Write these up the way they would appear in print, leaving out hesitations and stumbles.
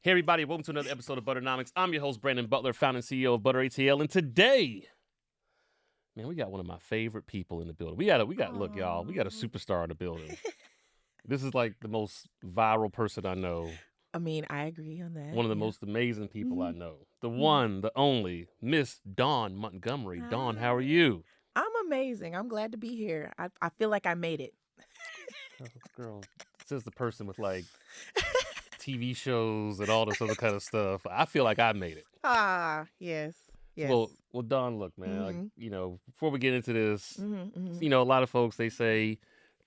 Hey everybody, welcome to another episode of Butternomics. I'm your host, Brandon Butler, founder and CEO of Butter ATL, and today, man, we got one of my favorite people in the building. Look, y'all, we got a superstar in the building. This is like the most viral person I know. I mean, I agree on that. One of the most amazing people I know. The one, the only, Miss Dawn Montgomery. Dawn, how are you? I'm amazing. I'm glad to be here. I feel like I made it. Oh, girl, says the person with like TV shows and all this other kind of stuff. I feel like I made it. Yes. Yes. Well, Dawn, look, man, before we get into this, a lot of folks, they say,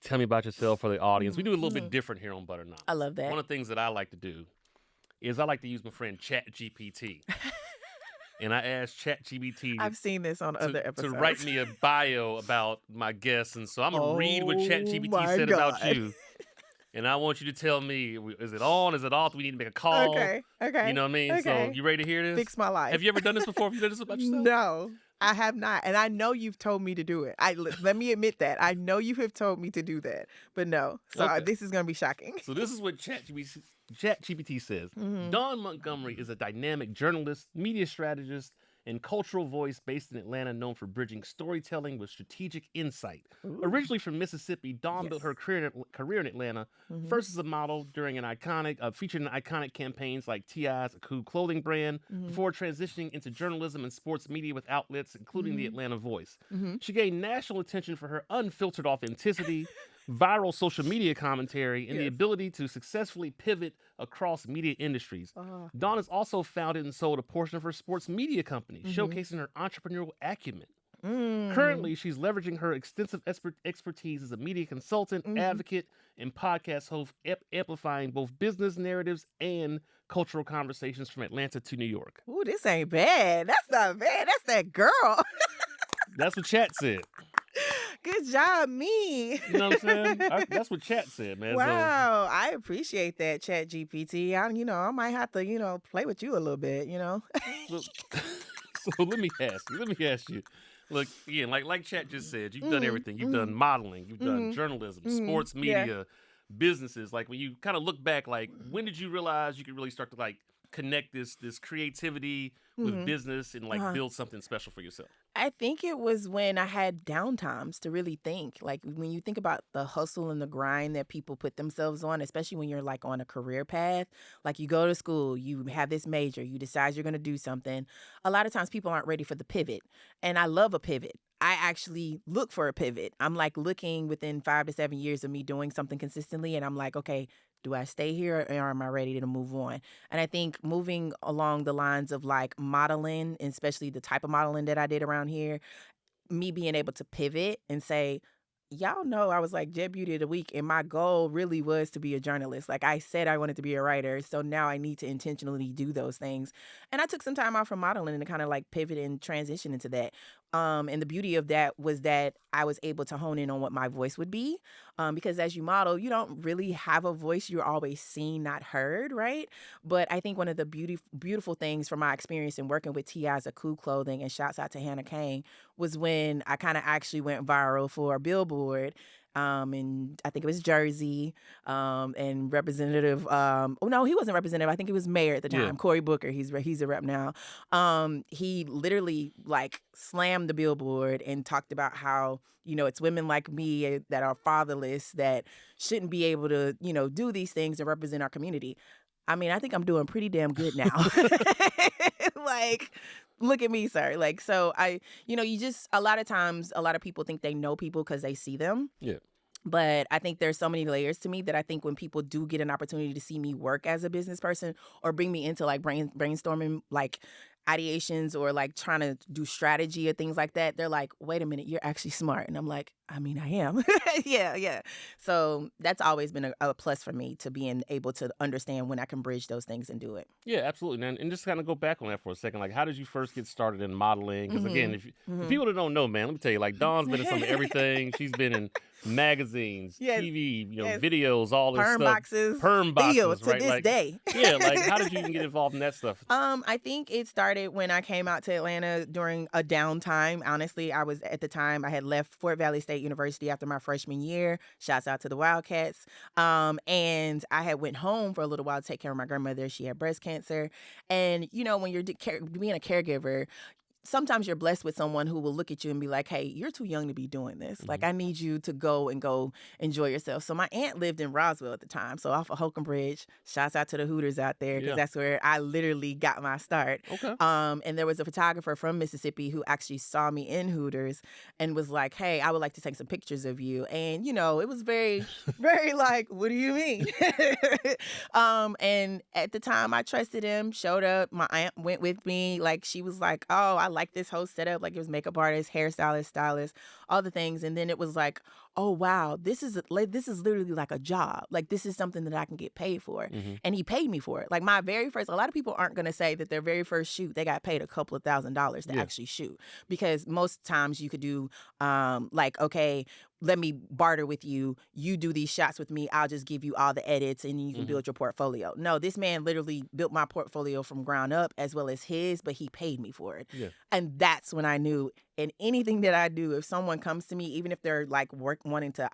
tell me about yourself for the audience. We do a little bit different here on Butternomics. I love that. One of the things that I like to do is I like to use my friend ChatGPT. And I asked ChatGPT I've seen this on other episodes. to write me a bio about my guests. And so I'm going to read what ChatGPT said about you. And I want you to tell me, is it on? Is it off? Do we need to make a call? Okay. You know what I mean? Okay. So you ready to hear this? Fix my life. Have you ever done this before? Have you done this about yourself? No, I have not. And I know you've told me to do it. Let me admit that. I know you have told me to do that. But no. So this is going to be shocking. So this is what ChatGPT says. Dawn Montgomery is a dynamic journalist, media strategist, and cultural voice based in Atlanta, known for bridging storytelling with strategic insight. Ooh. Originally from Mississippi, Dawn built her career in Atlanta, first as a model during featured in iconic campaigns like T.I.'s Cool clothing brand, before transitioning into journalism and sports media with outlets, including the Atlanta Voice. She gained national attention for her unfiltered authenticity, viral social media commentary, and the ability to successfully pivot across media industries. Dawn has also founded and sold a portion of her sports media company, showcasing her entrepreneurial acumen. Currently, she's leveraging her extensive expertise as a media consultant, advocate, and podcast host, amplifying both business narratives and cultural conversations from Atlanta to New York. Ooh, this ain't bad. That's not bad. That's that girl. That's what chat said. Good job, me. You know what I'm saying? That's what chat said, man. Wow, I appreciate that, ChatGPT. I might have to, play with you a little bit, So let me ask you. Look, again, like Chat just said, you've done everything. You've done modeling, you've done journalism, sports media, businesses. Like when you kind of look back, like when did you realize you could really start to like connect this creativity with business and like build something special for yourself? I think it was when I had downtimes to really think. Like when you think about the hustle and the grind that people put themselves on, especially when you're like on a career path, like you go to school, you have this major, you decide you're going to do something. A lot of times people aren't ready for the pivot. And I love a pivot. I actually look for a pivot. I'm like looking within 5 to 7 years of me doing something consistently. And I'm like, okay, do I stay here or am I ready to move on? And I think moving along the lines of like modeling, especially the type of modeling that I did around here, me being able to pivot and say, y'all know I was like Jet Beauty of the Week, and my goal really was to be a journalist. Like I said, I wanted to be a writer, so now I need to intentionally do those things. And I took some time out from modeling to kind of like pivot and transition into that. And the beauty of that was that I was able to hone in on what my voice would be. Because as you model, you don't really have a voice. You're always seen, not heard, right? But I think one of the beautiful things from my experience in working with T.I.'s Cool clothing, and shouts out to Hannah Kane, was when I kind of actually went viral for a billboard. And I think it was Jersey, and Representative, he wasn't representative. I think he was mayor at the time, Cory Booker. He's a rep now. He literally like slammed the billboard and talked about how, it's women like me that are fatherless that shouldn't be able to, do these things and represent our community. I mean, I think I'm doing pretty damn good now. Like, look at me, sir. Like, so a lot of times, a lot of people think they know people because they see them. Yeah. But I think there's so many layers to me that I think when people do get an opportunity to see me work as a business person or bring me into like brainstorming, like ideations or like trying to do strategy or things like that, they're like, wait a minute, you're actually smart. And I'm like, I mean, I am. Yeah. So that's always been a plus for me, to being able to understand when I can bridge those things and do it. Yeah, absolutely. And just kind of go back on that for a second. Like, how did you first get started in modeling? Because again, for people that don't know, man, let me tell you, like Dawn's been in some of everything. She's been in magazines, TV, videos, all this perm stuff. Boxes, Perm boxes, still, right? to this day. Yeah, like how did you even get involved in that stuff? I think it started when I came out to Atlanta during a downtime. Honestly, I was at the time I had left Fort Valley State State University after my freshman year. Shouts out to the Wildcats. And I had went home for a little while to take care of my grandmother. She had breast cancer. And, when you're being a caregiver, sometimes you're blessed with someone who will look at you and be like, hey, you're too young to be doing this. Mm-hmm. Like, I need you to go enjoy yourself. So my aunt lived in Roswell at the time. So off of Holcomb Bridge, shouts out to the Hooters out there, because that's where I literally got my start. Okay. And there was a photographer from Mississippi who actually saw me in Hooters and was like, hey, I would like to take some pictures of you. And, it was very, very like, what do you mean? And at the time I trusted him, showed up. My aunt went with me. Like, she was like, oh, I like this whole setup. Like, it was makeup artist, hairstylist, stylist, all the things. And then it was like, oh wow, this is literally like a job. Like, this is something that I can get paid for. Mm-hmm. And he paid me for it. Like, my very first, a lot of people aren't going to say that their very first shoot, they got paid a couple of $1,000s to actually shoot, because most times you could do like, okay, let me barter with you. You do these shots with me. I'll just give you all the edits and you can build your portfolio. No, this man literally built my portfolio from ground up as well as his, but he paid me for it. Yeah. And that's when I knew, in anything that I do, if someone comes to me, even if they're like wanting to,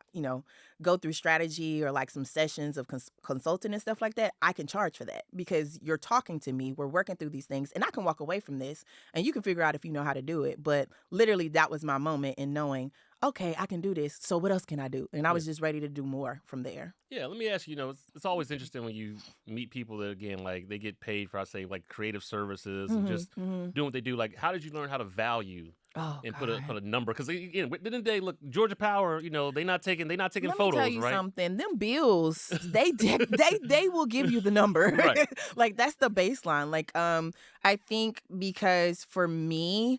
go through strategy or like some sessions of consulting and stuff like that, I can charge for that, because you're talking to me, we're working through these things, and I can walk away from this and you can figure out if you know how to do it. But literally that was my moment in knowing, okay, I can do this. So what else can I do? And I was just ready to do more from there. Yeah, let me ask you, it's always interesting when you meet people that, again, like, they get paid for, I say, like, creative services and just doing what they do. Like, how did you learn how to value and put a number? Because, again, didn't the day, look, Georgia Power, they not taking Let photos, me tell you right? something. Them bills, they will give you the number. Right. Like, that's the baseline. Like, I think because for me,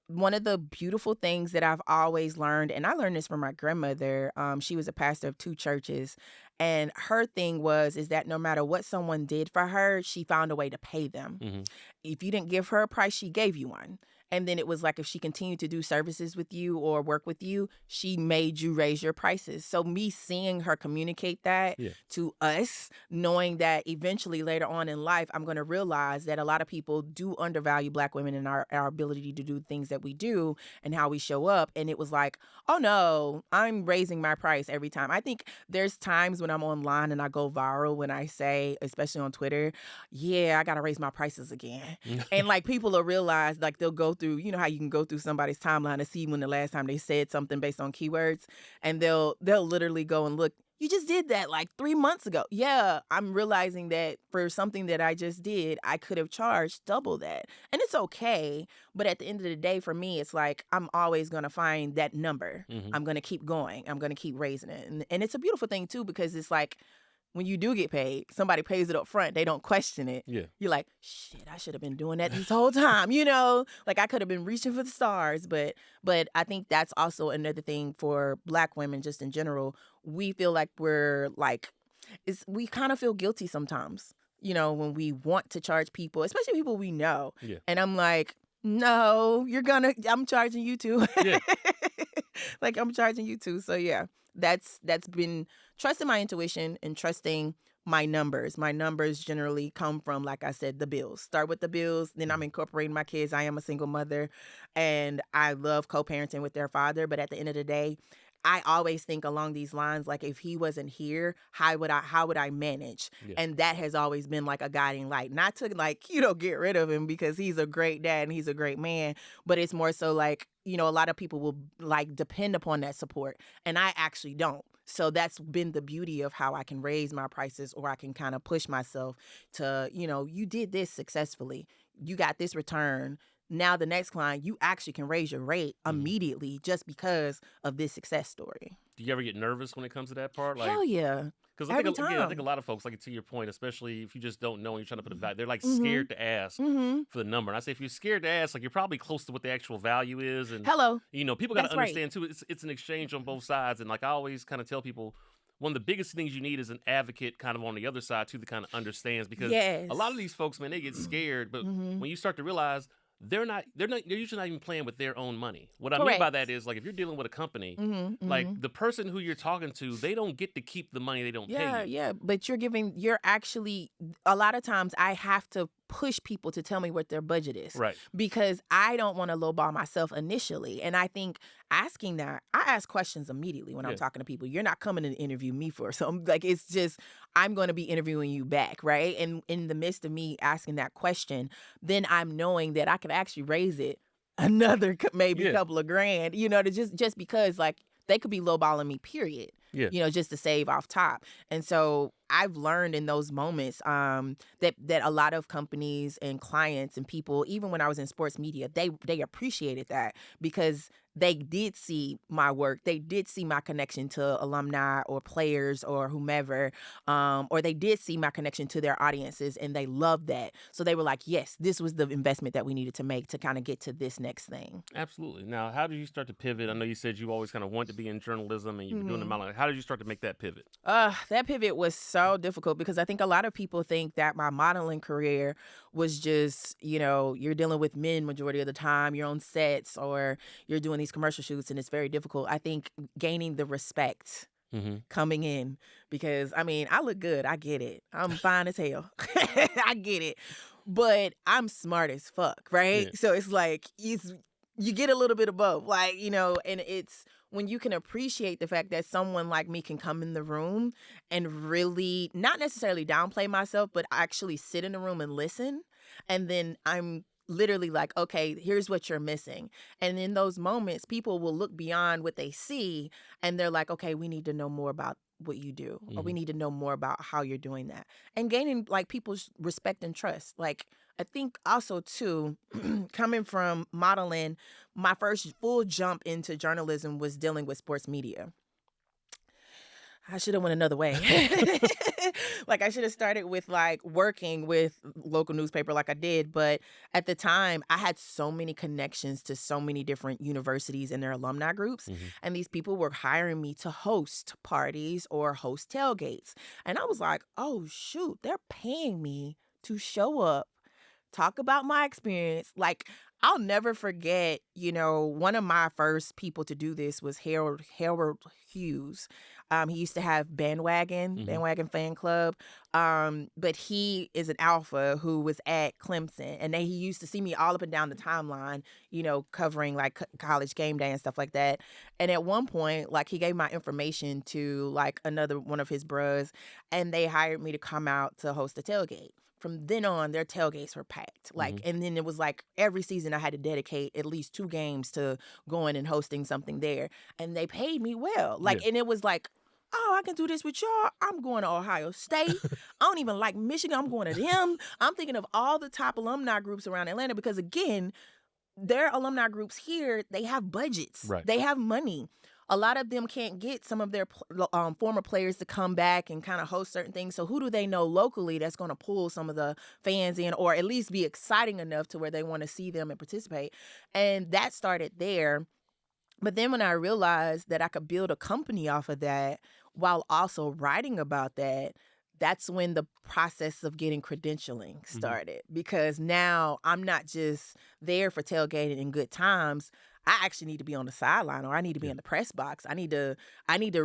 one of the beautiful things that I've always learned, and I learned this from my grandmother, she was a pastor of 2 churches, and her thing is that no matter what someone did for her, she found a way to pay them. Mm-hmm. If you didn't give her a price, she gave you one. And then it was like, if she continued to do services with you or work with you, she made you raise your prices. So me seeing her communicate that to us, knowing that eventually later on in life, I'm going to realize that a lot of people do undervalue Black women and our ability to do things that we do and how we show up. And it was like, oh no, I'm raising my price every time. I think there's times when I'm online and I go viral when I say, especially on Twitter, yeah, I got to raise my prices again. And like, people will realize, like, they'll go through, how you can go through somebody's timeline to see when the last time they said something based on keywords, and they'll literally go and look, you just did that like 3 months ago. Yeah, I'm realizing that for something that I just did, I could have charged double that. And it's okay. But at the end of the day, for me, it's like, I'm always going to find that number. I'm going to keep going. I'm going to keep raising it. And it's a beautiful thing too, because it's like, when you do get paid, somebody pays it up front, they don't question it. Yeah. You're like, shit, I should have been doing that this whole time, Like, I could have been reaching for the stars. But I think that's also another thing for Black women just in general. We feel like we kind of feel guilty sometimes, when we want to charge people, especially people we know. Yeah. And I'm like, no, I'm charging you too. Yeah. Like, I'm charging you too. So yeah, that's been trusting my intuition and trusting my numbers. My numbers generally come from, like I said, the bills. Start with the bills, then I'm incorporating my kids. I am a single mother, and I love co-parenting with their father. But at the end of the day, I always think along these lines, like, if he wasn't here, how would I manage? Yeah. And that has always been like a guiding light. Not to like, get rid of him, because he's a great dad and he's a great man, but it's more so like, a lot of people will like depend upon that support, and I actually don't. So that's been the beauty of how I can raise my prices, or I can kind of push myself to, you did this successfully. You got this return. Now the next client, you actually can raise your rate immediately just because of this success story. Do you ever get nervous when it comes to that part? Like, hell yeah. Because I think a lot of folks, like, to your point, especially if you just don't know and you're trying to put a value, they're like scared to ask for the number. And I say, if you're scared to ask, like, you're probably close to what the actual value is. And hello, people got to understand too. It's an exchange on both sides. And like, I always kind of tell people, one of the biggest things you need is an advocate kind of on the other side too, that kind of understands. Because a lot of these folks, man, they get scared. But when you start to realize, they're usually not even playing with their own money. What I mean by that is, like, if you're dealing with a company, like, the person who you're talking to, they don't get to keep the money they don't pay you. Yeah, but you're actually, a lot of times I have to push people to tell me what their budget is. Right. Because I don't want to lowball myself initially. And I think asking that, I ask questions immediately when I'm talking to people. You're not coming to interview me for something. Like, it's just, I'm going to be interviewing you back, right? And in the midst of me asking that question, then I'm knowing that I could actually raise it another maybe couple of grand, to just because, like, they could be lowballing me, period. Just to save off top. And so I've learned in those moments that a lot of companies and clients and people, even when I was in sports media, they appreciated that because they did see my work. They did see my connection to alumni or players or whomever, or they did see my connection to their audiences, and they loved that. So they were like, yes, this was the investment that we needed to make to kind of get to this next thing. Absolutely. Now, how did you start to pivot? I know you said you always kind of wanted to be in journalism and you've been doing the modeling. How did you start to make that pivot? That pivot was so difficult because I think a lot of people think that my modeling career was just, you're dealing with men majority of the time, you're on sets or you're doing these commercial shoots, and it's very difficult. I think gaining the respect coming in, because I look good. I get it. I'm fine as hell. I get it. But I'm smart as fuck, right? Yeah. So it's like, you get a little bit above, like, and it's when you can appreciate the fact that someone like me can come in the room and really not necessarily downplay myself, but actually sit in the room and listen. And then I'm literally like, okay, here's what you're missing. And in those moments, people will look beyond what they see and they're like, okay, we need to know more about what you do, or we need to know more about how you're doing that, and gaining like people's respect and trust. Like, I think also too, coming from modeling, my first full jump into journalism was dealing with sports media. I should have went another way. Like, I should have started with like working with local newspaper like I did. But at the time, I had so many connections to so many different universities and their alumni groups. And these people were hiring me to host parties or host tailgates. And I was like, oh, shoot, they're paying me to show up, talk about my experience. Like, I'll never forget, one of my first people to do this was Harold Hughes. He used to have Bandwagon Fan Club. But he is an alpha who was at Clemson. And he used to see me all up and down the timeline, covering like college game day and stuff like that. And at one point, like, he gave my information to like another one of his bros, and they hired me to come out to host a tailgate. From then on, their tailgates were packed. Like, and then it was like every season I had to dedicate at least 2 games to going and hosting something there. And they paid me well. Like, and it was like, oh, I can do this with y'all. I'm going to Ohio State. I don't even like Michigan. I'm going to them. I'm thinking of all the top alumni groups around Atlanta because, again, their alumni groups here, they have budgets. Right. They have money. A lot of them can't get some of their former players to come back and kind of host certain things. So who do they know locally that's going to pull some of the fans in, or at least be exciting enough to where they want to see them and participate? And that started there. But then when I realized that I could build a company off of that while also writing about that, that's when the process of getting credentialing started. Because now I'm not just there for tailgating and good times. I actually need to be on the sideline, or I need to be in the press box. I need to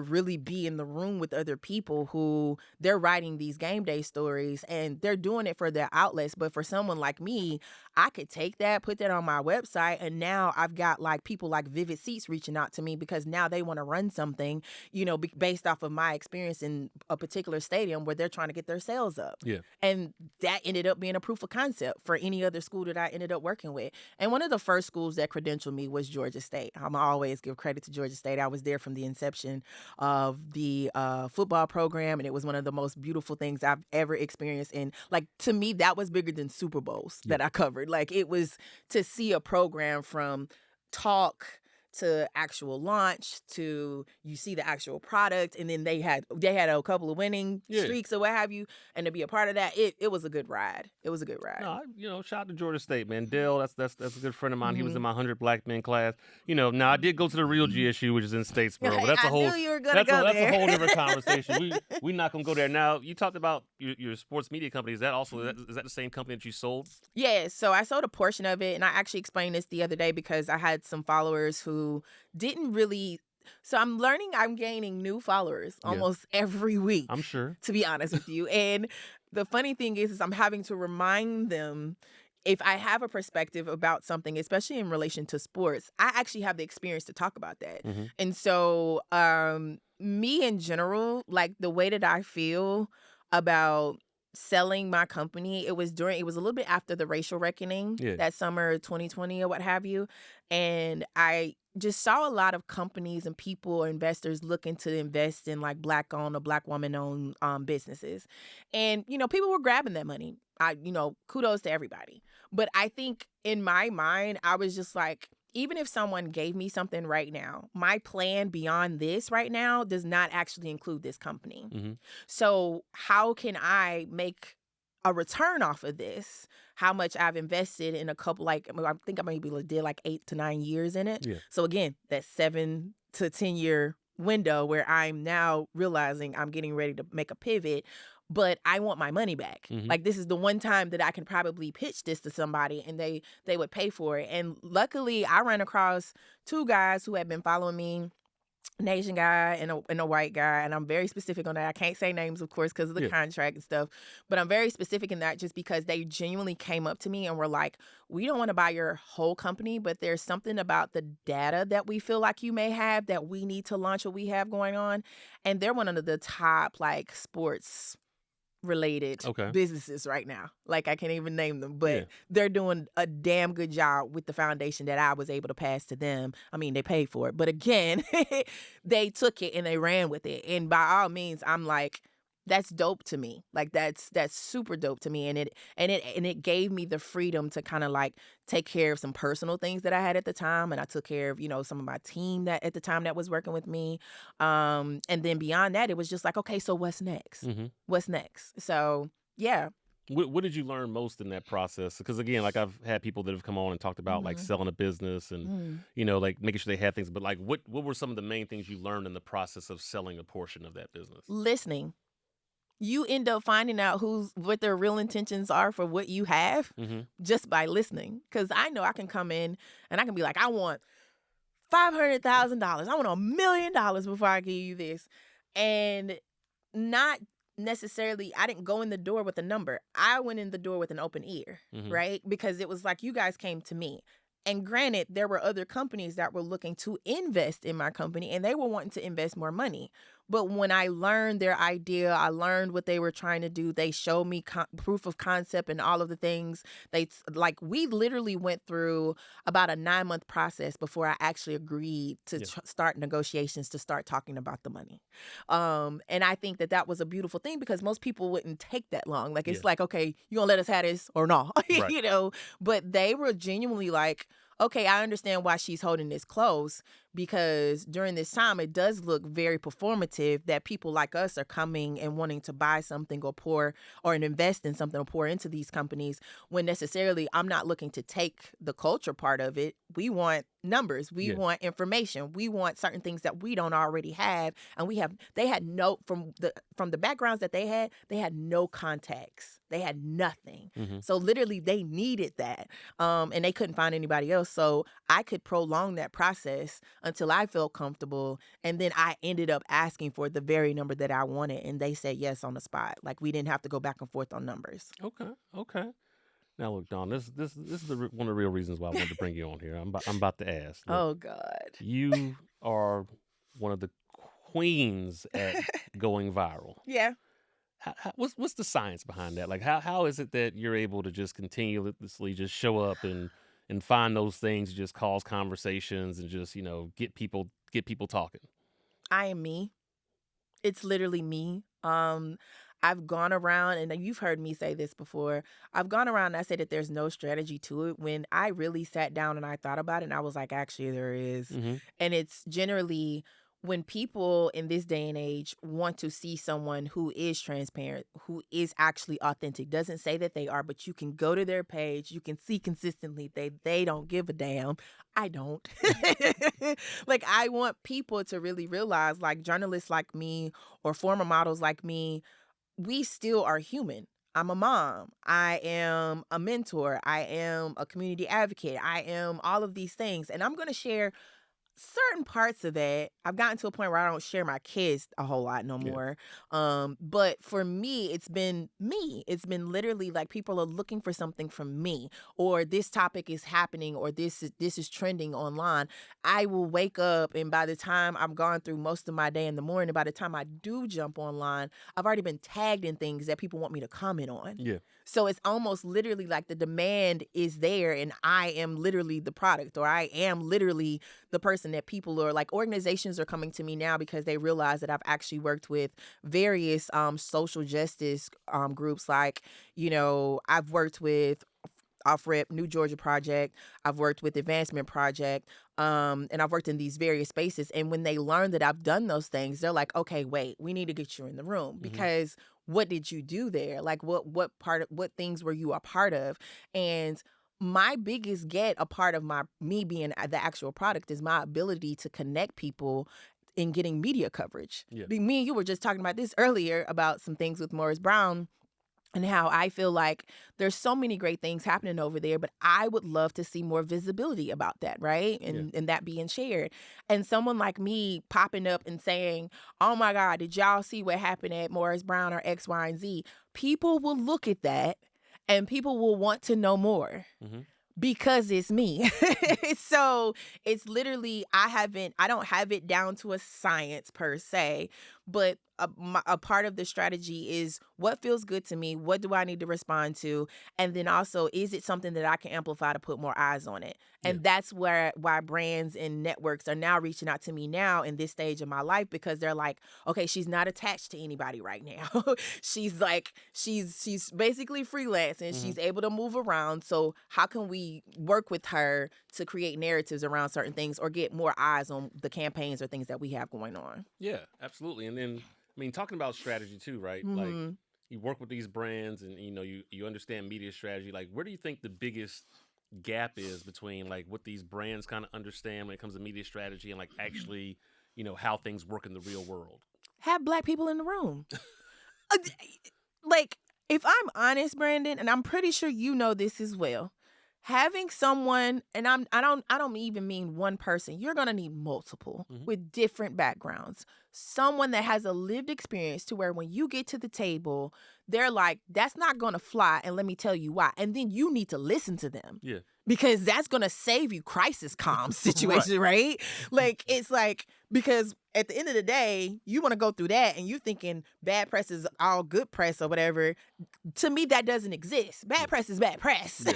really be in the room with other people who they're writing these game day stories and they're doing it for their outlets. But for someone like me, I could take that, put that on my website, and now I've got like people like Vivid Seats reaching out to me because now they want to run something, based off of my experience in a particular stadium where they're trying to get their sales up. Yeah. And that ended up being a proof of concept for any other school that I ended up working with. And one of the first schools that credentialed me was Georgia State. I'm always give credit to Georgia State. I was there from the inception of the football program, and it was one of the most beautiful things I've ever experienced. And like, to me, that was bigger than Super Bowls that I covered. Like, it was to see a program from talk to actual launch to you see the actual product, and then they had a couple of winning streaks or what have you, and to be a part of that, it was a good ride. It was a good ride. No, shout out to Georgia State, man. Dale, that's a good friend of mine. He was in my 100 Black Men class. Now I did go to the real GSU, which is in Statesboro, but that's a whole knew you were gonna go that's there. a whole different conversation. We not gonna go there now. You talked about your sports media company. Is that also is that the same company that you sold? Yeah, so I sold a portion of it, and I actually explained this the other day because I had some followers who didn't really. So I'm gaining new followers almost every week. I'm sure. To be honest with you. And the funny thing is I'm having to remind them if I have a perspective about something, especially in relation to sports, I actually have the experience to talk about that. Mm-hmm. And so, me in general, like the way that I feel about selling my company, it was a little bit after the racial reckoning Yeah. that summer 2020 or what have you. And I just saw a lot of companies and people, investors looking to invest in like Black owned or Black woman owned businesses. And, people were grabbing that money. Kudos to everybody. But I think in my mind, I was just like, even if someone gave me something right now, my plan beyond this right now does not actually include this company. Mm-hmm. So how can I make a return off of this? How much I've invested in a couple, I think I maybe did like 8 to 9 years in it. Yeah. So again, that 7 to 10 year window where I'm now realizing I'm getting ready to make a pivot, but I want my money back. Mm-hmm. Like, this is the one time that I can probably pitch this to somebody and they would pay for it. And luckily I ran across 2 guys who had been following me, an Asian guy and a white guy, and I'm very specific on that. I can't say names, of course, because of the contract and stuff, but I'm very specific in that just because they genuinely came up to me and were like, we don't want to buy your whole company, but there's something about the data that we feel like you may have that we need to launch what we have going on. And they're one of the top, like, sports related businesses right now. Like, I can't even name them, but they're doing a damn good job with the foundation that I was able to pass to them. I mean, they paid for it, but again, they took it and they ran with it. And by all means, I'm like, that's dope to me. Like, that's super dope to me. And it gave me the freedom to kind of like take care of some personal things that I had at the time. And I took care of, some of my team that at the time that was working with me. And then beyond that, it was just like, okay, so what's next? Mm-hmm. What's next? So, yeah. What did you learn most in that process? Because again, like I've had people that have come on and talked about like selling a business and, like making sure they had things. But like, what were some of the main things you learned in the process of selling a portion of that business? Listening. You end up finding out what their real intentions are for what you have just by listening. Because I know I can come in and I can be like, I want $500,000. I want $1 million before I give you this. And not necessarily, I didn't go in the door with a number. I went in the door with an open ear, right? Because it was like, you guys came to me. And granted, there were other companies that were looking to invest in my company and they were wanting to invest more money. But when I learned their idea, I learned what they were trying to do. They showed me proof of concept and all of the things. We literally went through about a 9-month process before I actually agreed to start negotiations to start talking about the money. And I think that was a beautiful thing because most people wouldn't take that long. Like, it's like, okay, you gonna let us have this or no? Right. But they were genuinely like, okay, I understand why she's holding this close, because during this time, it does look very performative that people like us are coming and wanting to buy something or invest in something or pour into these companies when necessarily I'm not looking to take the culture part of it. We want numbers. We want information. We want certain things that we don't already have. And they had from the backgrounds that they had no contacts. They had nothing. So literally they needed that. And they couldn't find anybody else. So I could prolong that process until I felt comfortable. And then I ended up asking for the very number that I wanted. And they said yes on the spot. Like, we didn't have to go back and forth on numbers. Okay. Now look, Dawn, this is one of the real reasons why I wanted to bring you on here. I'm about to ask. Look, oh God. You are one of the queens at going viral. Yeah. What's the science behind that? Like, how is it that you're able to just continuously just show up and find those things, just cause conversations and just, get people talking? I am me. It's literally me. I've gone around, and you've heard me say this before. I've gone around and I said that there's no strategy to it. When I really sat down and I thought about it, and I was like, actually, there is. And it's generally when people in this day and age want to see someone who is transparent, who is actually authentic, doesn't say that they are, but you can go to their page, you can see consistently they don't give a damn. I don't. Like, I want people to really realize, like, journalists like me or former models like me, we still are human. I'm a mom. I am a mentor. I am a community advocate. I am all of these things. And I'm going to share certain parts of that. I've gotten to a point where I don't share my kids a whole lot no Yeah. more. But for me, it's been me. It's been literally like people are looking for something from me, or this topic is happening, or this is trending online. I will wake up, and by the time I've gone through most of my day in the morning, by the time I do jump online, I've already been tagged in things that people want me to comment on. Yeah. So it's almost literally like the demand is there, and I am literally the product, or I am literally the person that people are like. Organizations are coming to me now because they realize that I've actually worked with various social justice groups. Like, I've worked with Off-Rip, New Georgia Project. I've worked with Advancement Project. And I've worked in these various spaces. And when they learn that I've done those things, they're like, okay, wait, we need to get you in the room, because what did you do there? Like, what things were you a part of? And my biggest a part of me being the actual product is my ability to connect people in getting media coverage. Yeah. Me and you were just talking about this earlier about some things with Morris Brown, and how I feel like there's so many great things happening over there, but I would love to see more visibility about that, right? And that being shared. And someone like me popping up and saying, oh my God, did y'all see what happened at Morris Brown or X, Y, and Z? People will look at that and people will want to know more. Because it's me. So it's literally, I don't have it down to a science per se, but a part of the strategy is what feels good to me, what do I need to respond to, and then also, is it something that I can amplify to put more eyes on it? And that's why brands and networks are now reaching out to me now in this stage of my life, because they're like, okay, she's not attached to anybody right now. She's basically freelance, and she's able to move around. So how can we work with her to create narratives around certain things, or get more eyes on the campaigns or things that we have going on? Yeah, absolutely. And then, I mean, talking about strategy too, right? Like, you work with these brands, and you understand media strategy. Like, where do you think the biggest gap is between like what these brands kind of understand when it comes to media strategy and like actually, how things work in the real world? Have Black people in the room. Like, if I'm honest, Brandon, and I'm pretty sure you know this as well, having someone, and I don't even mean one person. You're gonna need multiple with different backgrounds. Someone that has a lived experience, to where when you get to the table, they're like, that's not gonna fly, and let me tell you why. And then you need to listen to them. Yeah. Because that's gonna save you crisis comms situation, right? Like, it's like, because at the end of the day, you want to go through that, and you thinking bad press is all good press or whatever. To me, that doesn't exist. Bad press is bad press.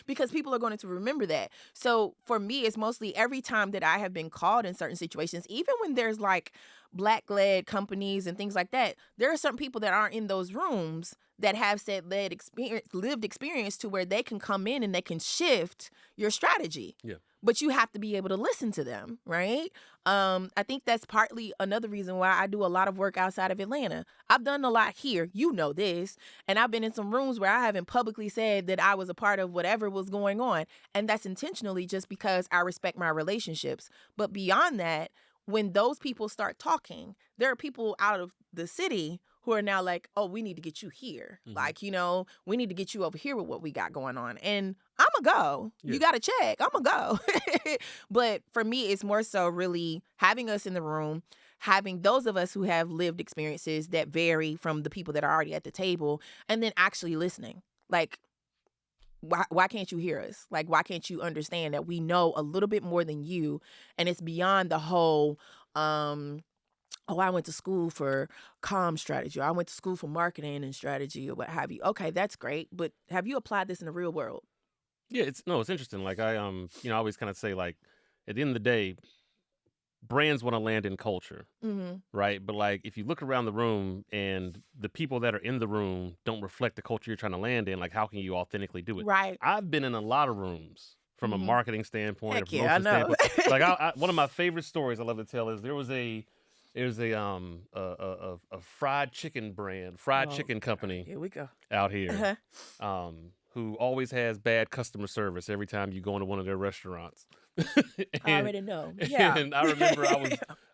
Because people are going to remember that. So for me, it's mostly every time that I have been called in certain situations, even when there's like Black-led companies and things like that, there are certain people that aren't in those rooms that have said lived experience, to where they can come in and they can shift your strategy. Yeah. But you have to be able to listen to them, right? I think that's partly another reason why I do a lot of work outside of Atlanta. I've done a lot here, you know this, and I've been in some rooms where I haven't publicly said that I was a part of whatever was going on, and that's intentionally just because I respect my relationships. But beyond that, when those people start talking, there are people out of the city who are now like, oh, we need to get you here. Like, we need to get you over here with what we got going on. And I'm going to go. Yeah. You got to check. I'm going to go. But for me, it's more so really having us in the room, having those of us who have lived experiences that vary from the people that are already at the table, and then actually listening. Like, why can't you hear us? Like, why can't you understand that we know a little bit more than you? And it's beyond the whole, oh, I went to school for comm strategy, or I went to school for marketing and strategy, or what have you. Okay, that's great. But have you applied this in the real world? Yeah, it's interesting. Like, I always kind of say, like, at the end of the day, brands want to land in culture, right? But like, if you look around the room and the people that are in the room don't reflect the culture you're trying to land in, like, how can you authentically do it? Right. I've been in a lot of rooms from a marketing standpoint, Heck a yeah, I promotion know. standpoint. Like, I one of my favorite stories I love to tell is there was a fried chicken chicken company Here we go. out here, who always has bad customer service every time you go into one of their restaurants. I already know. Yeah. And I remember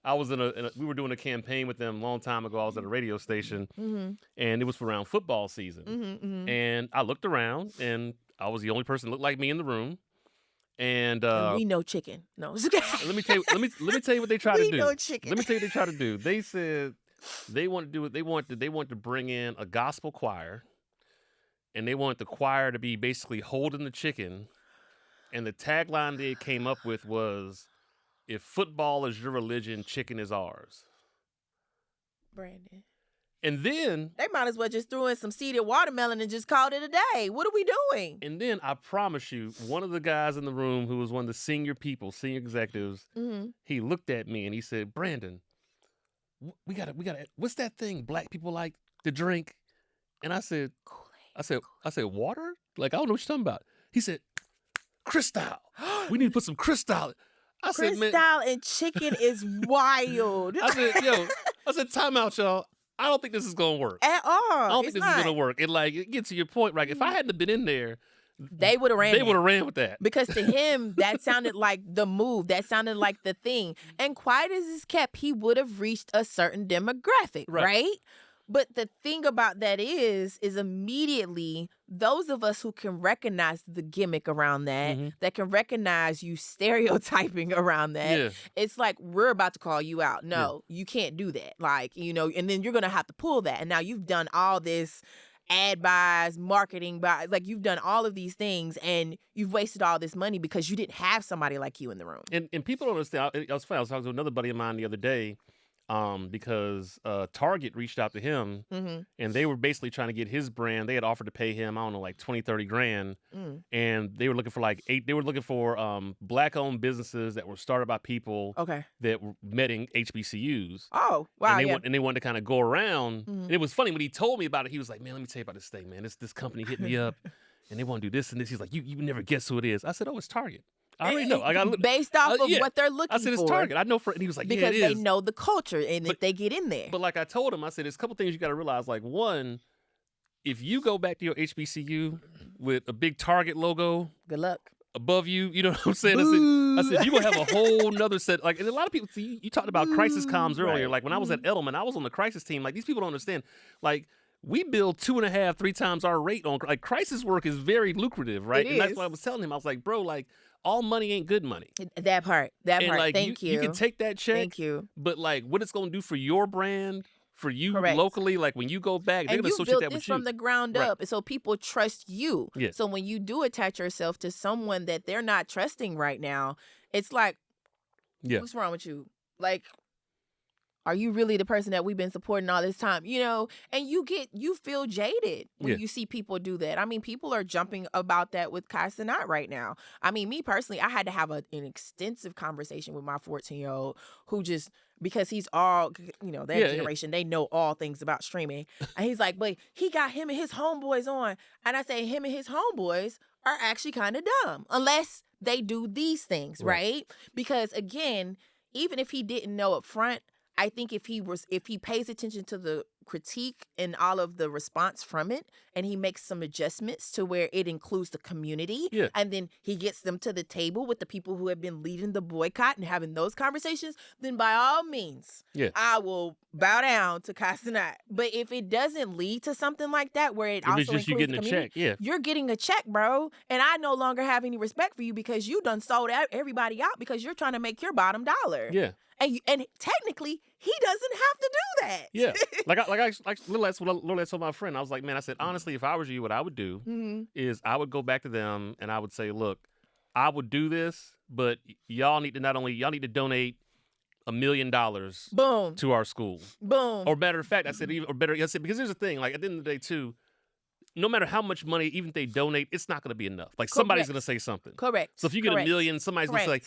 I was we were doing a campaign with them a long time ago. I was at a radio station, and it was for around football season. And I looked around, and I was the only person that looked like me in the room. And we know chicken. No, let me tell you. Let me tell you what they try to do. We know chicken. Let me tell you what they try to do. They said they want to do it. They want to bring in a gospel choir, and they want the choir to be basically holding the chicken. And the tagline they came up with was, "If football is your religion, chicken is ours." Brandon. And then they might as well just throw in some seeded watermelon and just called it a day. What are we doing? And then I promise you, one of the guys in the room who was one of the senior executives, he looked at me and he said, "Brandon, we gotta. What's that thing black people like to drink?" And I said, Kool-Aid. I said, water? Like, I don't know what you're talking about. He said, Cristal. We need to put some Cristal. I said, man, Cristal and chicken is wild. I said, time out, y'all. I don't think this is gonna work at all. I don't think this is gonna work. And like, it gets to your point, right? If I hadn't have been in there, they would have ran. They would have ran with that, because to him that sounded like the move. That sounded like the thing. And quiet as it's kept, he would have reached a certain demographic, right? But the thing about that is immediately those of us who can recognize the gimmick around that, that can recognize you stereotyping around that, it's like, we're about to call you out. No, you can't do that. Like, you know, and then you're going to have to pull that. And now you've done all this ad buys, marketing buys, like you've done all of these things and you've wasted all this money because you didn't have somebody like you in the room. And people don't understand. I was talking to another buddy of mine the other day. Because Target reached out to him and they were basically trying to get his brand. They had offered to pay him, I don't know, like 20, 30 grand. And they were looking for black-owned businesses that were started by people that were met in HBCUs. Oh, wow. And they wanted to kind of go around. And it was funny when he told me about it. He was like, "Man, let me tell you about this thing, man. This company hit me up and they want to do this and this." He's like, you never guess who it is. I said, "Oh, it's Target." I already know. Based off of what they're looking for. I said, "It's Target." I know and he was like, because "Yeah, it is." they know the culture and if they get in there. But like I told him, I said, there's a couple things you got to realize. Like, one, if you go back to your HBCU with a big Target logo, good luck above you. You know what I'm saying? I said you're going to have a whole nother set. Like, and a lot of people, see, you talked about crisis comms earlier. Right. Like when I was at Edelman, I was on the crisis team. Like, these people don't understand. Like, we bill 2.5, 3 times our rate on, like, crisis work is very lucrative, right? And that's what I was telling him. I was like, bro, like, all money ain't good money. That part. Like, Thank you. You can take that check. Thank you. But like, what it's gonna do for your brand, for you locally, like when you go back, they're gonna associate that with you. And you built this from the ground up, so people trust you. Yeah. So when you do attach yourself to someone that they're not trusting right now, it's like, what's wrong with you? Like, are you really the person that we've been supporting all this time? You know, and you feel jaded when you see people do that. I mean, people are jumping about that with Kai Cenat right now. I mean, me personally, I had to have an extensive conversation with my 14-year-old who just, because he's all, you know, that generation, they know all things about streaming. And he's like, but he got him and his homeboys on. And I say, him and his homeboys are actually kind of dumb unless they do these things, right? Because again, even if he didn't know up front, I think if he pays attention to the critique and all of the response from it, and he makes some adjustments to where it includes the community, and then he gets them to the table with the people who have been leading the boycott and having those conversations, then by all means, I will bow down to Kai Cenat. But if it doesn't lead to something like that, where it also includes you getting the community, a check, you're getting a check, bro. And I no longer have any respect for you because you done sold everybody out because you're trying to make your bottom dollar. Yeah. And technically, he doesn't have to do that. Yeah, like little less told my friend. I was like, man, I said, honestly, if I was you, what I would do is I would go back to them and I would say, look, I would do this, but y'all need to donate $1 million to our school. Boom. Or matter of fact, I said, because here's the thing, like at the end of the day too, no matter how much money, even if they donate, it's not going to be enough. Like somebody's going to say something. Correct. So if you get $1 million, somebody's going to say, like,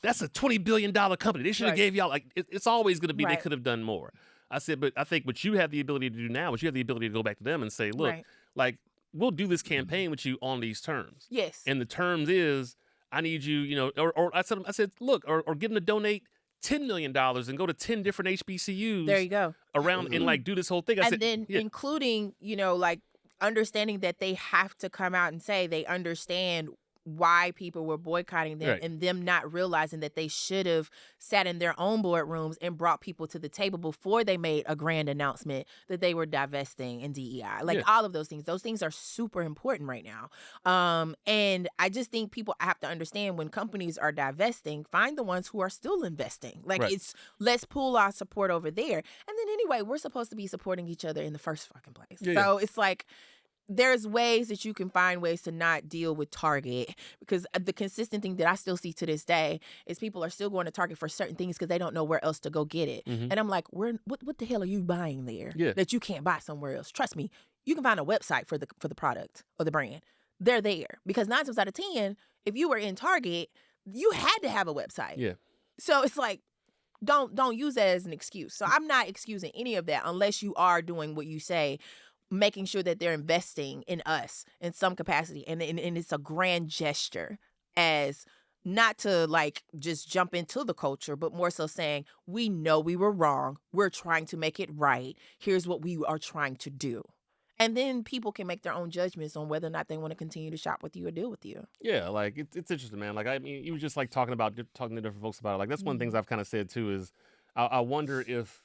that's a $20 billion company. They should have gave y'all, like, it's always going to be, they could have done more. I said, but I think what you have the ability to do now is you have the ability to go back to them and say, look, like, we'll do this campaign with you on these terms. Yes. And the terms is, I need you, you know, or I said, look, or get them to donate $10 million and go to 10 different HBCUs. There you go. Around and like do this whole thing. Including, you know, like, understanding that they have to come out and say they understand why people were boycotting them Right. and them not realizing that they should have sat in their own boardrooms and brought people to the table before they made a grand announcement that they were divesting in DEI. Like all of those things are super important right now. And I just think people have to understand when companies are divesting, find the ones who are still investing. Like it's let's pool our support over there. And then anyway, we're supposed to be supporting each other in the first fucking place. So it's like there's ways that you can find ways to not deal with Target, because the consistent thing that I still see to this day is people are still going to Target for certain things because they don't know where else to go get it. And I'm like, what the hell are you buying there that you can't buy somewhere else? Trust me, you can find a website for the product or the brand. They're there because 9 times out of 10, if you were in Target, you had to have a website. Yeah. So it's like, don't use that as an excuse. So I'm not excusing any of that unless you are doing what you say, making sure that they're investing in us in some capacity. And it's a grand gesture, as not to like just jump into the culture, but more so saying, we know we were wrong. We're trying to make it right. Here's what we are trying to do. And then people can make their own judgments on whether or not they want to continue to shop with you or deal with you. Yeah, like it's interesting, man. Like I mean, you were just like talking to different folks about it. Like that's one of the things I've kind of said too is I wonder if,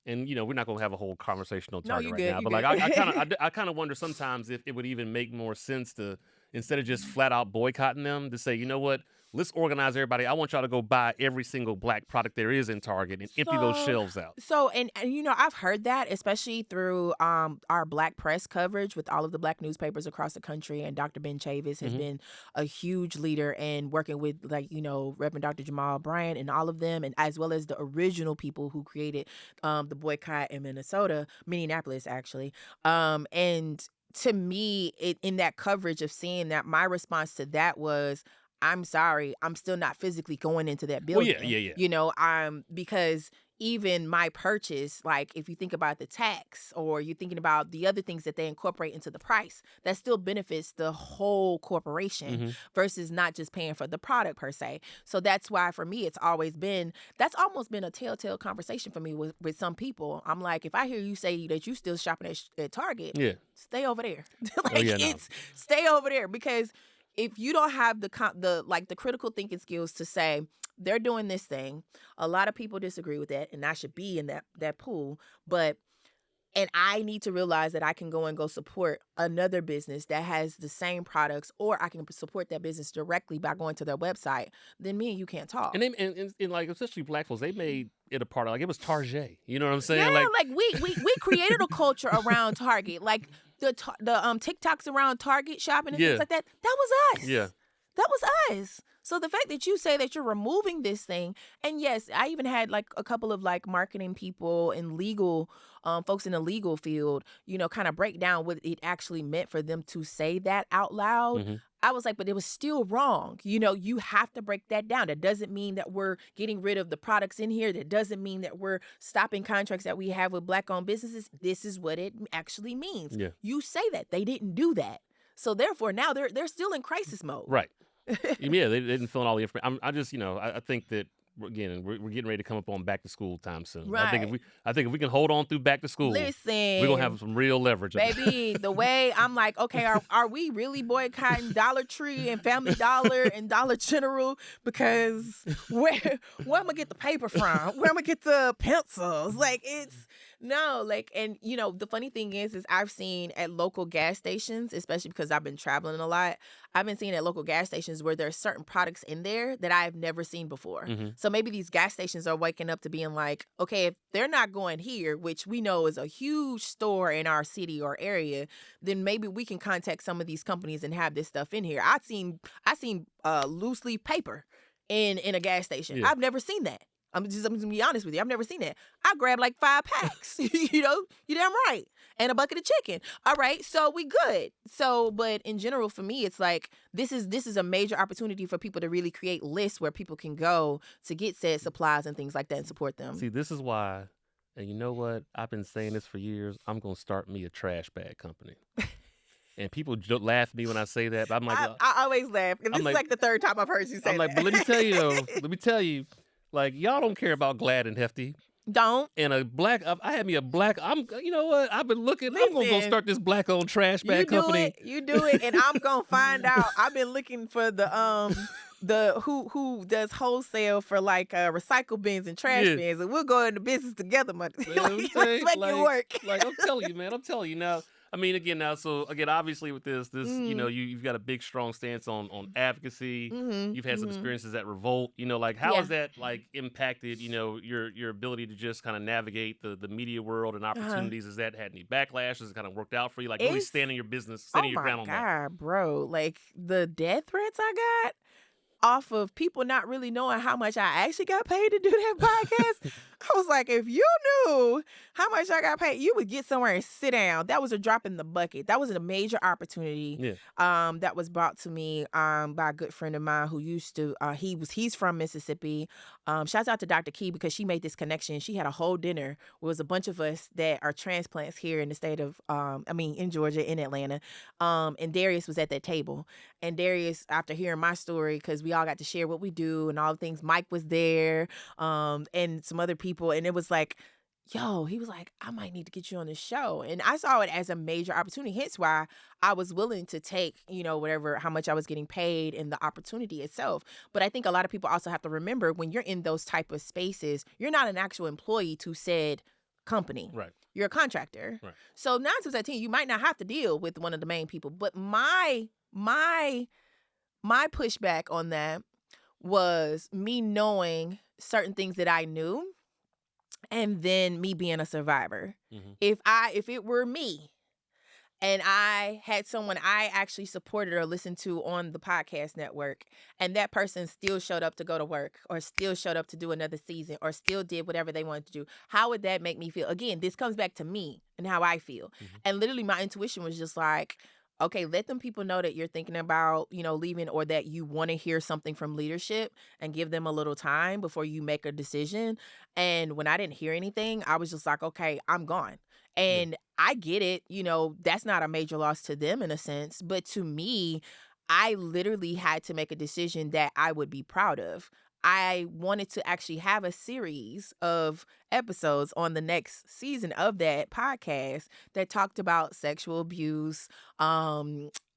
and we're not gonna have a whole conversation on Target now, but like I kind of wonder sometimes if it would even make more sense to, instead of just flat out boycotting them, to say, you know what, let's organize everybody. I want y'all to go buy every single Black product there is in Target and empty those shelves out. So, and I've heard that, especially through our Black press coverage with all of the Black newspapers across the country. And Dr. Ben Chavis has been a huge leader in working with, like, Reverend Dr. Jamal Bryant and all of them, and as well as the original people who created the boycott in Minneapolis, actually. And to me, in that coverage of seeing that, my response to that was, I'm sorry, I'm still not physically going into that building. Well, yeah. Because even my purchase, like if you think about the tax or you're thinking about the other things that they incorporate into the price, that still benefits the whole corporation versus not just paying for the product per se. So that's why for me, that's almost been a telltale conversation for me with some people. I'm like, if I hear you say that you still shopping at Target, stay over there. Stay over there, because if you don't have the critical thinking skills to say, they're doing this thing, a lot of people disagree with that, and I should be in that pool, and I need to realize that I can go support another business that has the same products, or I can support that business directly by going to their website, then me and you can't talk. And like, especially Black folks, they made it a part of, like, it was Target. You know what I'm saying? Yeah, like we created a culture around Target. Like the TikToks around Target shopping and things like that. That was us. Yeah. That was us. So the fact that you say that you're removing this thing, and yes, I even had like a couple of like marketing people and legal folks in the legal field, kind of break down what it actually meant for them to say that out loud. I was like, but it was still wrong. You have to break that down. That doesn't mean that we're getting rid of the products in here. That doesn't mean that we're stopping contracts that we have with Black-owned businesses. This is what it actually means. Yeah. You say that. They didn't do that. So therefore, now they're still in crisis mode. Right. Yeah, they didn't fill in all the information. I just, I think that, again, we're getting ready to come up on back to school time soon. Right. I think if we can hold on through back to school, listen, we're gonna have some real leverage. Baby, the way I'm like, okay, are we really boycotting Dollar Tree and Family Dollar and Dollar General? Because where am I gonna get the paper from? Where am I gonna get the pencils? Like, and the funny thing is I've seen at local gas stations, especially because I've been traveling a lot, I've been seeing at local gas stations where there are certain products in there that I've never seen before. So maybe these gas stations are waking up to being like, okay, if they're not going here, which we know is a huge store in our city or area, then maybe we can contact some of these companies and have this stuff in here. I seen loose leaf paper in a gas station. Yeah. I've never seen that. I'm gonna be honest with you. I've never seen that. I grabbed like 5 packs, you damn right, and a bucket of chicken. All right, so we good. So, but in general, for me, it's like this is a major opportunity for people to really create lists where people can go to get said supplies and things like that and support them. See, this is why, and you know what? I've been saying this for years. I'm gonna start me a trash bag company. And people laugh at me when I say that. But I'm like, I always laugh. And this is like the third time I've heard you say that. I'm like, but let me tell you, like, y'all don't care about Glad and Hefty. Don't. And I had me a black. You know what? I've been looking. I'm gonna go Listen, start this black-owned trash bag company. You do it, and I'm gonna find out. I've been looking for the who does wholesale for like recycle bins and trash Yeah. bins, and we'll go into business together, man. Man, I'm Let's saying, make it work. like I'm telling you, man. I'm telling you now. I mean, again, obviously with this, you know, you've got a big, strong stance on advocacy. You've had some experiences at Revolt. You know, like how has that like impacted, you know, your ability to just kind of navigate the media world and opportunities? Has that had any backlash? Has it kind of worked out for you? Like really standing your ground on that? Oh my God, bro! Like the death threats I got off of people not really knowing how much I actually got paid to do that podcast. I was like, if you knew how much I got paid, you would get somewhere and sit down. That was a drop in the bucket. That was a major opportunity. That was brought to me by a good friend of mine who used to he's from Mississippi. Shouts out to Dr. Key because she made this connection. She had a whole dinner where it was a bunch of us that are transplants here in the state of in Georgia, in Atlanta. And Darius was at that table. And Darius, after hearing my story, because we all got to share what we do and all the things, Mike was there, and some other people. And it was like, he was like, I might need to get you on the show. And I saw it as a major opportunity. Hence why I was willing to take, how much I was getting paid and the opportunity itself. But I think a lot of people also have to remember when you're in those type of spaces, you're not an actual employee to said company. Right. You're a contractor. Right. So 9 times out of 10, you might not have to deal with one of the main people. But my pushback on that was me knowing certain things that I knew, and then me being a survivor. If it were me and I had someone I actually supported or listened to on the podcast network, and that person still showed up to go to work or still showed up to do another season or still did whatever they wanted to do, how would that make me feel? Again, this comes back to me and how I feel. And literally my intuition was just like, okay, let them people know that you're thinking about, leaving, or that you want to hear something from leadership, and give them a little time before you make a decision. And when I didn't hear anything, I was just like, okay, I'm gone. And I get it, that's not a major loss to them in a sense, but to me, I literally had to make a decision that I would be proud of. I wanted to actually have a series of episodes on the next season of that podcast that talked about sexual abuse,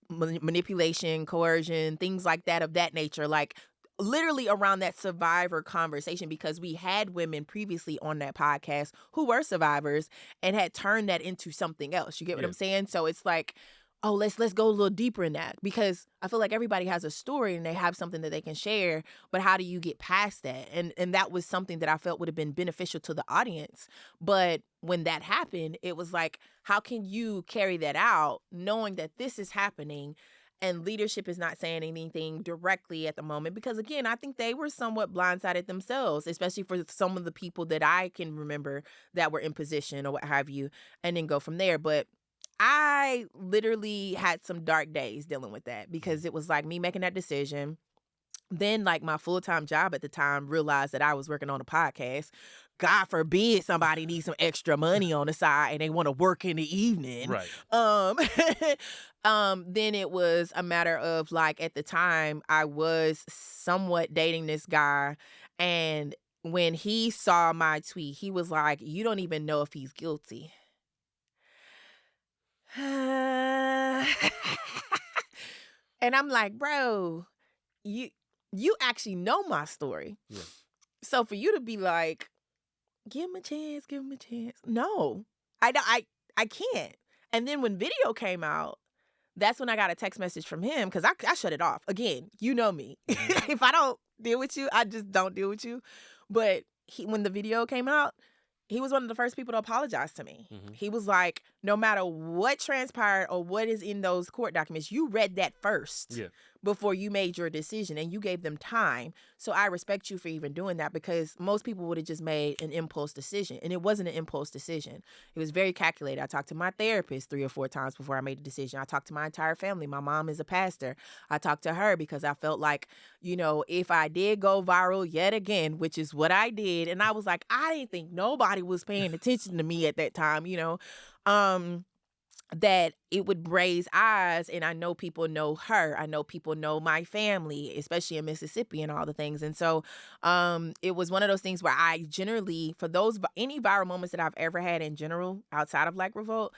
manipulation, coercion, things like that of that nature, like literally around that survivor conversation, because we had women previously on that podcast who were survivors and had turned that into something else. You get what I'm saying? So it's like, oh, let's go a little deeper in that, because I feel like everybody has a story and they have something that they can share, but how do you get past that? And that was something that I felt would have been beneficial to the audience. But when that happened, it was like, how can you carry that out knowing that this is happening and leadership is not saying anything directly at the moment? Because again, I think they were somewhat blindsided themselves, especially for some of the people that I can remember that were in position or what have you, and then go from there. But I literally had some dark days dealing with that, because it was like me making that decision. Then like my full-time job at the time realized that I was working on a podcast. God forbid somebody needs some extra money on the side and they want to work in the evening. Right. Then it was a matter of like, at the time I was somewhat dating this guy, and when he saw my tweet, he was like, you don't even know if he's guilty. And I'm like, bro, you actually know my story. Yeah. So for you to be like, give him a chance. No, I can't. And then when video came out, that's when I got a text message from him, because I shut it off. Again, you know me. If I don't deal with you, I just don't deal with you. But when the video came out, he was one of the first people to apologize to me. He was like, no matter what transpired or what is in those court documents, you read that first before you made your decision, and you gave them time. So I respect you for even doing that, because most people would have just made an impulse decision, and it wasn't an impulse decision. It was very calculated. I talked to my therapist 3 or 4 times before I made the decision. I talked to my entire family. My mom is a pastor. I talked to her because I felt like, if I did go viral yet again, which is what I did, and I was like, I didn't think nobody was paying attention to me at that time, that it would raise eyes, and I know people know her. I know people know my family, especially in Mississippi and all the things. And so it was one of those things where I generally, for any viral moments that I've ever had in general outside of Black Revolt,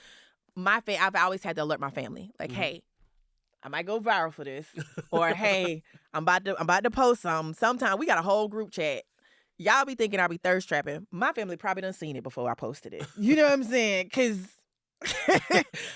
I've always had to alert my family. Like, hey, I might go viral for this. Or, hey, I'm about to post something. Sometimes we got a whole group chat. Y'all be thinking I'll be thirst trapping. My family probably done seen it before I posted it. You know what I'm saying? Because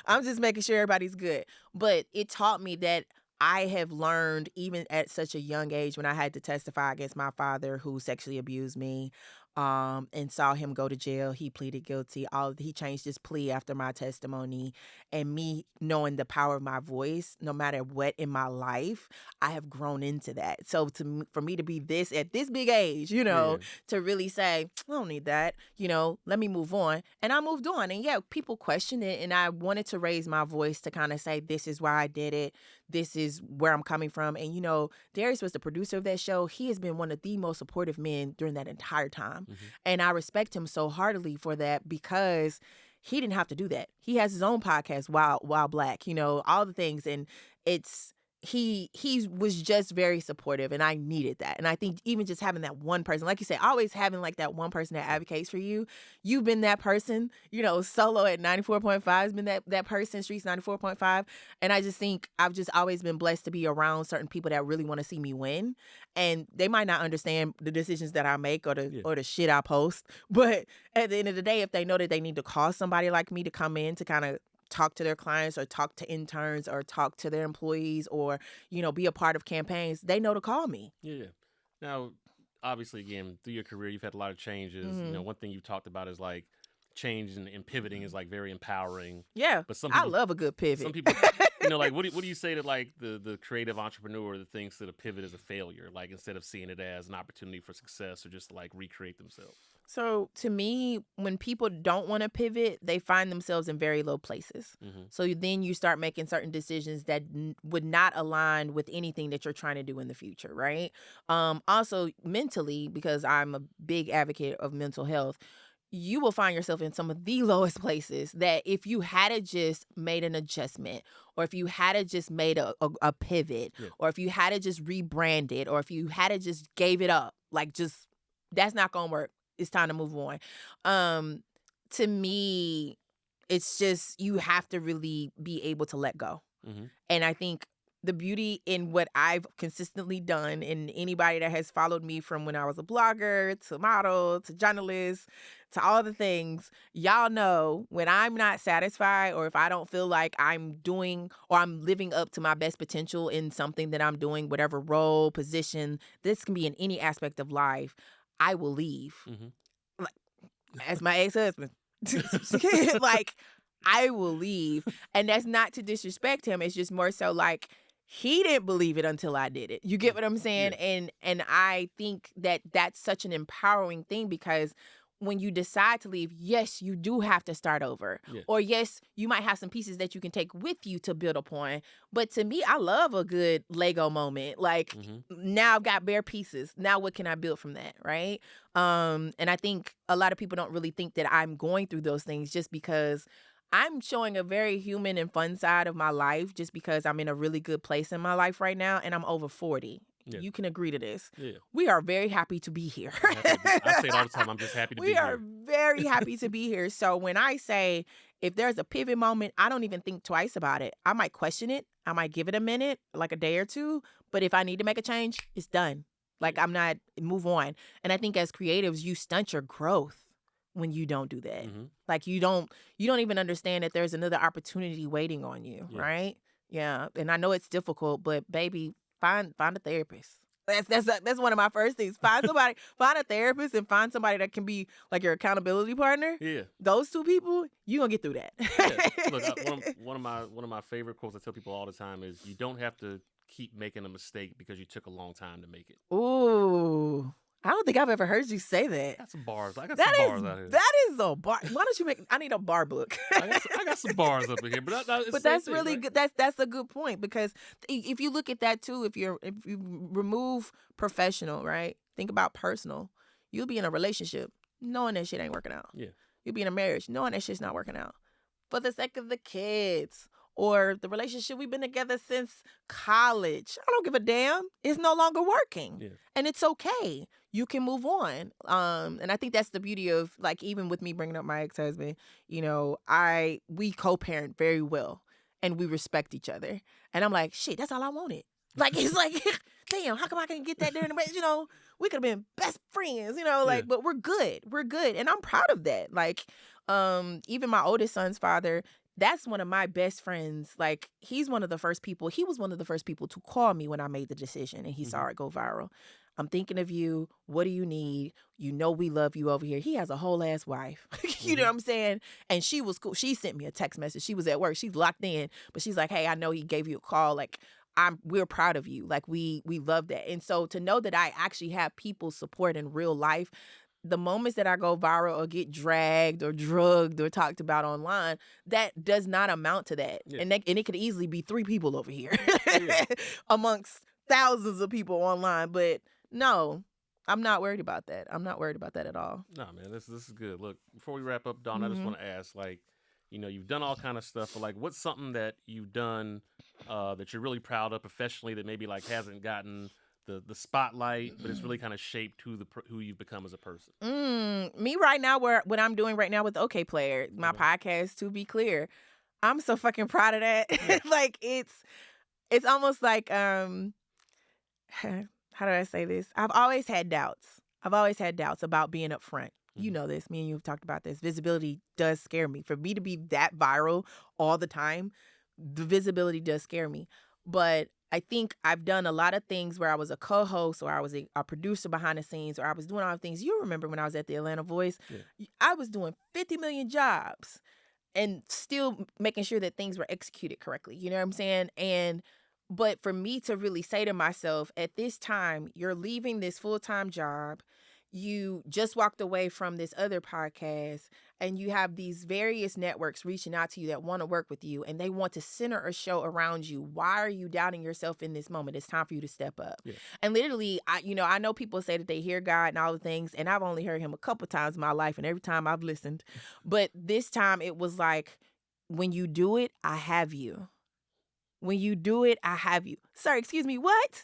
I'm just making sure everybody's good. But it taught me that I have learned, even at such a young age, when I had to testify against my father who sexually abused me, and saw him go to jail. He pleaded guilty. He changed his plea after my testimony. And me knowing the power of my voice, no matter what in my life, I have grown into that. So for me to be this at this big age, to really say, I don't need that, let me move on. And I moved on. And yeah, people questioned it. And I wanted to raise my voice to kind of say, this is why I did it. This is where I'm coming from. And, Darius was the producer of that show. He has been one of the most supportive men during that entire time. And I respect him so heartily for that, because he didn't have to do that. He has his own podcast, Wild Black, all the things. And he was just very supportive, and I needed that. And I think even just having that one person, like you said, always having like that one person that advocates for you. You've been that person, Solo at 94.5 has been that person, Streets 94.5. And I just think I've just always been blessed to be around certain people that really want to see me win. And they might not understand the decisions that I make or the shit I post. But at the end of the day, if they know that they need to call somebody like me to come in to kind of talk to their clients or talk to interns or talk to their employees or, be a part of campaigns, they know to call me. Yeah. Now, obviously, again, through your career, you've had a lot of changes. One thing you've talked about is like change and pivoting is like very empowering. Yeah. But I love a good pivot. Some people, like what do you say to like the creative entrepreneur that thinks that a pivot is a failure, like instead of seeing it as an opportunity for success or just to like recreate themselves? So to me, when people don't want to pivot, they find themselves in very low places. So then you start making certain decisions that would not align with anything that you're trying to do in the future, right? Also mentally, because I'm a big advocate of mental health, you will find yourself in some of the lowest places that if you had just made an adjustment, or if you had just made a pivot, or if you had just rebranded, or if you had just gave it up, like just that's not going to work. It's time to move on. To me, it's just you have to really be able to let go. And I think the beauty in what I've consistently done, and anybody that has followed me from when I was a blogger to model to journalist to all the things, y'all know when I'm not satisfied or if I don't feel like I'm doing or I'm living up to my best potential in something that I'm doing, whatever role, position, this can be in any aspect of life, I will leave. Like, as my ex-husband. Like, I will leave. And that's not to disrespect him. It's just more so like he didn't believe it until I did it. You get what I'm saying? Yeah. And I think that that's such an empowering thing, because when you decide to leave, yes, you do have to start over. Yeah. Or yes, you might have some pieces that you can take with you to build upon. But to me, I love a good Lego moment. Like, now I've got bare pieces. Now what can I build from that, right? And I think a lot of people don't really think that I'm going through those things just because I'm showing a very human and fun side of my life just because I'm in a really good place in my life right now, and I'm over 40. Yeah. You can agree to this. Yeah. We are very happy to be here. I say it all the time. I'm just happy to be here. We are very happy to be here. So when I say if there's a pivot moment, I don't even think twice about it. I might question it. I might give it a minute, like a day or two. But if I need to make a change, it's done. Like, I'm not, move on. And I think as creatives, you stunt your growth when you don't do that. Like, you don't even understand that there's another opportunity waiting on you, right? Yeah. And I know it's difficult, but baby, find a therapist. That's one of my first things. Find a therapist, and find somebody that can be like your accountability partner. Yeah. Those two people, you're gonna get through that. Yeah. Look, one of my favorite quotes I tell people all the time is, you don't have to keep making a mistake because you took a long time to make it. Ooh. I don't think I've ever heard you say that. I got some bars. I got some bars out here. That is a bar. Why don't you I need a bar book. I got some bars up in here, but that's really good. That's a good point, because if you look at that too, if you remove professional, right? Think about personal. You'll be in a relationship knowing that shit ain't working out. Yeah. You'll be in a marriage knowing that shit's not working out. for the sake of the kids, or the relationship we've been together since college. I don't give a damn. It's no longer working. Yeah. And it's okay. You can move on. And I think that's the beauty of, like, even with me bringing up my ex-husband, you know, we co-parent very well and we respect each other. And I'm like, shit, that's all I wanted. Like, it's like, damn, how come I can't get that during the race? You know, we could have been best friends, you know, like, but we're good. We're good. And I'm proud of that. Like, even my oldest son's father, that's one of my best friends. Like, he was one of the first people to call me when I made the decision and he saw it go viral. I'm thinking of you. What do you need? You know we love you over here. He has a whole ass wife. You know what I'm saying? And she was cool. She sent me a text message. She was at work. She's locked in. But she's like, hey, I know he gave you a call. Like, we're proud of you. Like, we love that. And so to know that I actually have people support in real life, the moments that I go viral or get dragged or drugged or talked about online, that does not amount to that. Yeah. And it could easily be 3 people over here amongst thousands of people online. But no, I'm not worried about that. I'm not worried about that at all. No, man, this is good. Look, before we wrap up, Dawn, I just want to ask, like, you know, you've done all kind of stuff, but like, what's something that you've done that you're really proud of professionally that maybe like hasn't gotten the spotlight, but it's really kind of shaped who you've become as a person? Me right now, what I'm doing right now with OK Player, my podcast, to be clear, I'm so fucking proud of that. Yeah. Like, it's almost like, how do I say this? I've always had doubts about being up front. You know this. Me and you have talked about this. Visibility does scare me. For me to be that viral all the time, the visibility does scare me. But I think I've done a lot of things where I was a co-host or I was a producer behind the scenes or I was doing all the things. You remember when I was at the Atlanta Voice? Yeah. I was doing 50 million jobs and still making sure that things were executed correctly. You know what I'm saying? But for me to really say to myself, at this time, you're leaving this full-time job. You just walked away from this other podcast and you have these various networks reaching out to you that want to work with you and they want to center a show around you. Why are you doubting yourself in this moment? It's time for you to step up. Yeah. And literally, I know people say that they hear God and all the things, and I've only heard him a couple times in my life and every time I've listened. But this time it was like, when you do it, I have you. When you do it, I have you. Sorry, excuse me, what?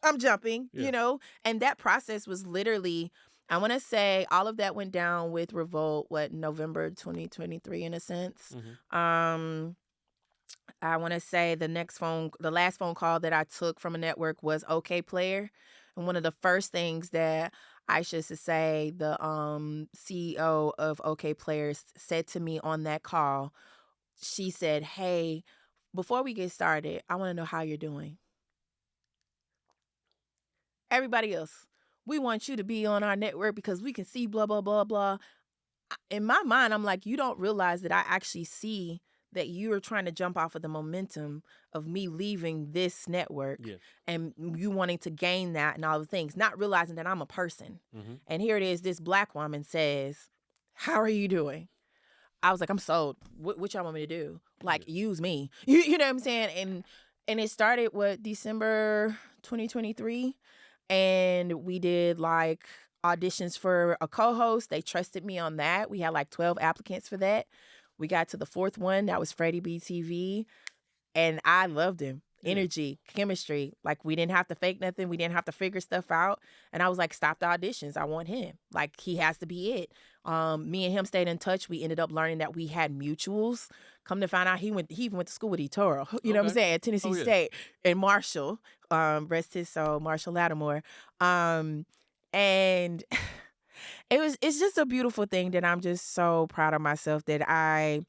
I'm jumping, you know? And that process was literally, I want to say all of that went down with Revolt, November 2023 in a sense. I want to say the last phone call that I took from a network was OK Player. And one of the first things that I should say, the CEO of OK Players said to me on that call, she said, hey, before we get started, I want to know how you're doing. Everybody else, we want you to be on our network because we can see blah, blah, blah, blah. In my mind, I'm like, you don't realize that I actually see that you are trying to jump off of the momentum of me leaving this network and you wanting to gain that and all the things, not realizing that I'm a person. And here it is, this Black woman says, how are you doing? I was like, I'm sold. What y'all want me to do? Like, use me. You know what I'm saying? And it started December 2023. And we did like auditions for a co-host. They trusted me on that. We had like 12 applicants for that. We got to the 4th one. That was Freddie B TV. And I loved him. Energy, chemistry. Like, we didn't have to fake nothing. We didn't have to figure stuff out. And I was like, stop the auditions. I want him. Like, he has to be it. Me and him stayed in touch. We ended up learning that we had mutuals. Come to find out, he even went to school with eToro. You know what I'm saying? At Tennessee State and Marshall. Rest his soul, Marshall Lattimore. And it's just a beautiful thing that I'm just so proud of myself that I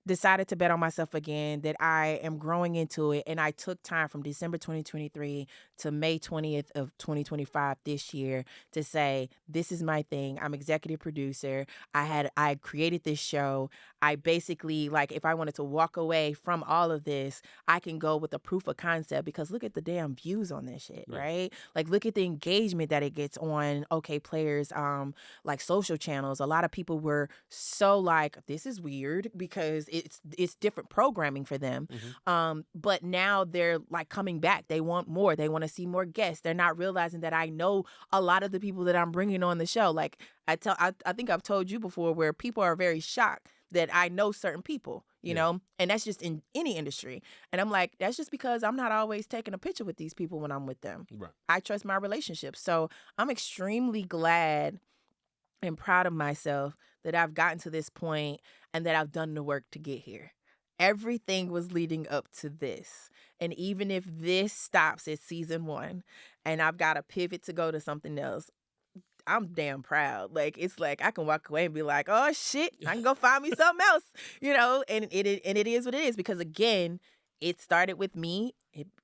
decided to bet on myself again, that I am growing into it. And I took time from December 2023 to May 20th of 2025 this year to say, this is my thing. I'm executive producer. I created this show. I basically, like, if I wanted to walk away from all of this, I can go with a proof of concept because look at the damn views on this shit, right? Like, look at the engagement that it gets on OK Players, like social channels. A lot of people were so like, this is weird because it's different programming for them. But now they're like coming back. They want more. They want to see more guests. They're not realizing that I know a lot of the people that I'm bringing on the show. Like, I think I've told you before where people are very shocked that I know certain people, you know, and that's just in any industry. And I'm like, that's just because I'm not always taking a picture with these people when I'm with them. Right. I trust my relationships. So I'm extremely glad and proud of myself that I've gotten to this point and that I've done the work to get here. Everything was leading up to this. And even if this stops at season 1 and I've got to pivot to go to something else, I'm damn proud. Like, it's like I can walk away and be like, oh shit, I can go find me something else, you know, and it is what it is, because again, it started with me.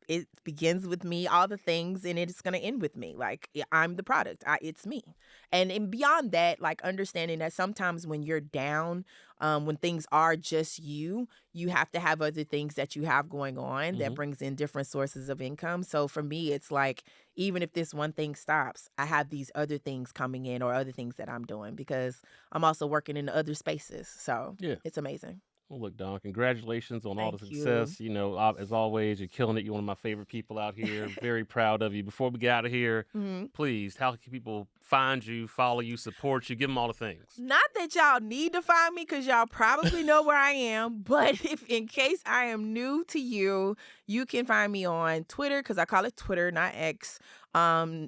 It begins with me, all the things, and it's going to end with me. Like, I'm the product. It's me. And beyond that, like, understanding that sometimes when you're down, when things are just you have to have other things that you have going on that brings in different sources of income. So for me, it's like, even if this one thing stops, I have these other things coming in or other things that I'm doing, because I'm also working in other spaces. So it's amazing. Well, look, Dawn, congratulations on all the Thank you. success. You know, as always, you're killing it. You're one of my favorite people out here. Very proud of you. Before we get out of here, please, how can people find you, follow you, support you, give them all the things? Not that y'all need to find me, because y'all probably know where I am, but if in case I am new to you, you can find me on Twitter, because I call it Twitter, not X, @_Dawn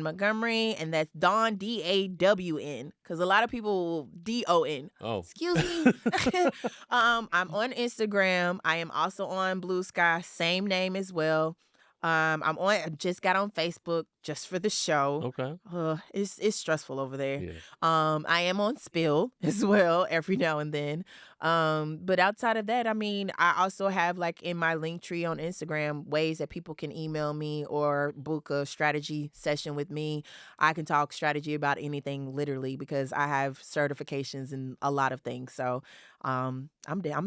Montgomery, and that's Dawn, DAWN, because a lot of people DON. Oh, excuse me. I'm on Instagram. I am also on Blue Sky, same name as well. I just got on Facebook just for the show. Okay. It's stressful over there. Yeah. I am on Spill as well every now and then. But outside of that, I mean, I also have, like, in my link tree on Instagram, ways that people can email me or book a strategy session with me. I can talk strategy about anything, literally, because I have certifications in a lot of things. So I'm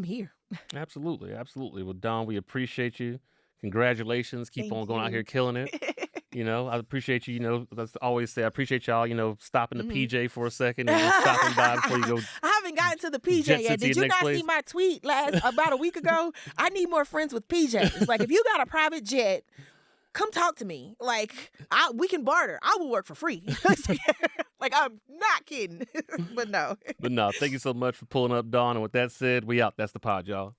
here. Absolutely. Absolutely. Well, Dawn, we appreciate you. Congratulations. Keep on going out here killing it. You know, I appreciate you. You know, that's always say, I appreciate y'all, you know, stopping the PJ for a second and stopping by before you go. I haven't gotten to the PJ yet. Did you not see my tweet about a week ago? I need more friends with PJs. Like, if you got a private jet, come talk to me. Like, we can barter. I will work for free. Like, I'm not kidding. But no. But no, thank you so much for pulling up, Dawn. And with that said, we out. That's the pod, y'all.